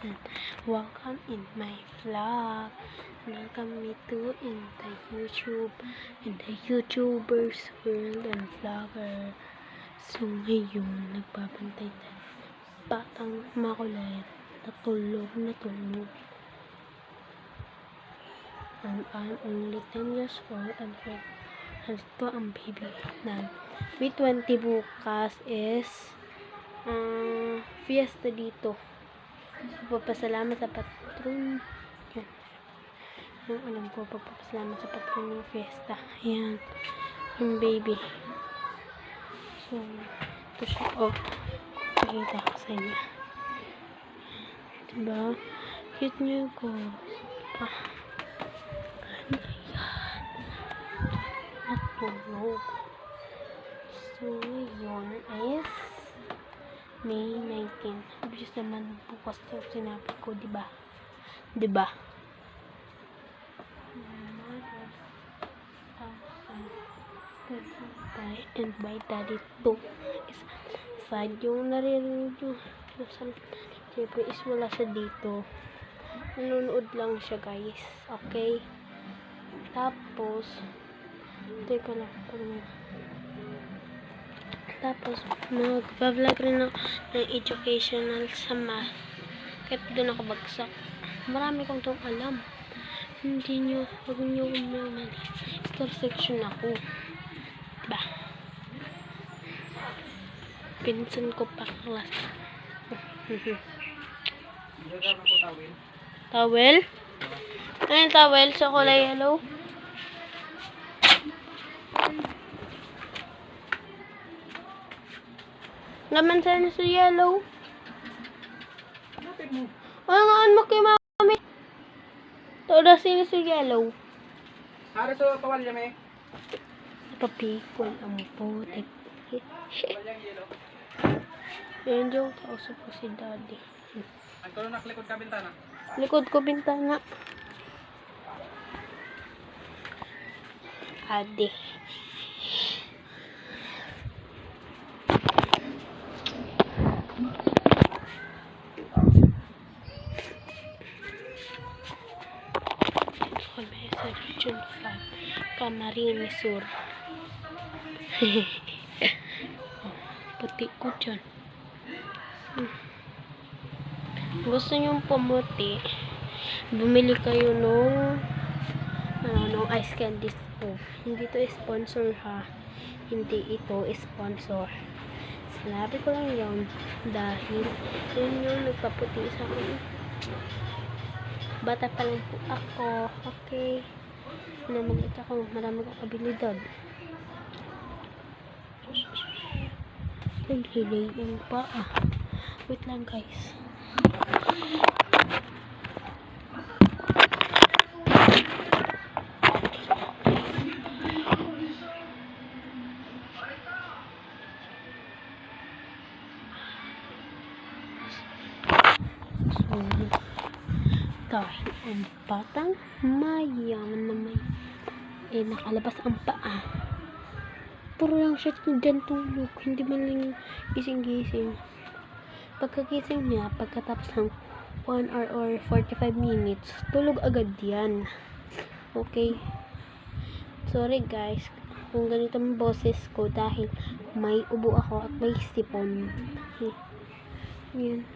and welcome in my vlog. Welcome me to in the YouTubers world and vlogger. So ngayon, nagbabantay tayo. Batang makulit, natulog. And I'm only 10 years old and ito ang baby na. May 20 bukas is fiesta dito. Papasalamat sa patron. Yan. Yung alam ko, papasalamat sa patron ng fiesta. Ayan. Yung baby. So, ito siya. Oh, pakita ko sa inyo. Diba? Cute niyo ko. Natulog. So, yun is May 19. Obvious naman bukas yung sinabi ko, diba? Diba? And by daddy too. Side yung naririnig yung siyempre is wala siya dito. Nanonood lang siya, guys. Okay? Tapos teka lang. Tapos, mag-vlog rin ako ng educational sa math. Kahit doon ako bagsak. Marami kong itong alam. Huwag nyo kumamali. Star section ako. Diba? Pinsan ko pa class. Towel? Ano yung towel sa kulay yellow? Naman sana sa yellow. Ano nga mo kay mami? Toda sila sa yellow. Hari sa kawalya may. Papikol ang putik. Yan yung kausap ko si daddy. Ang nak likod ka bintana. Likod ko bintana. Ade. Sa Region 5 Camarines Sur. Puti ko dyan. Gusto nyo pumuti, bumili kayo nung ice candies ko. Hindi to sponsor ha. Hindi ito sponsor. Sinabi ko lang yun dahil yun yung nagpaputi sa akin. Bata pa lang po ako. Okay. Naman ito ako. Marami kong abilidad. Hilay yung paa. Wait lang, guys. So, dahil ang batang mayaman naman nakalabas ang paa. Puro lang siya dyan tulog. Hindi man lang gising-gising. Pagkagising niya, pagkatapos ng 1 hour or 45 minutes, tulog agad yan. Okay? Sorry guys, kung ganito ang boses ko dahil may ubo ako at may sipon. Yan.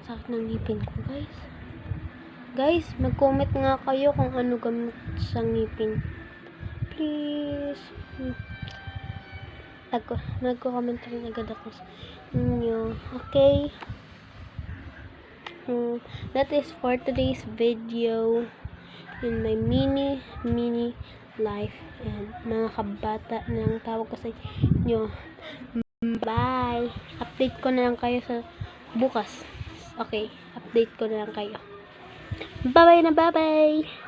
Sakit ng ngipin ko, guys. Guys, mag-comment nga kayo kung ano gamit sa ngipin. Please. Nagko-comment rin agad ako sa inyo. Okay? That is for today's video in my mini life and mga kabata na lang tawag ko sa inyo. Bye! Update ko na lang kayo sa bukas. Okay, update ko na lang kayo. Bye-bye na bye-bye!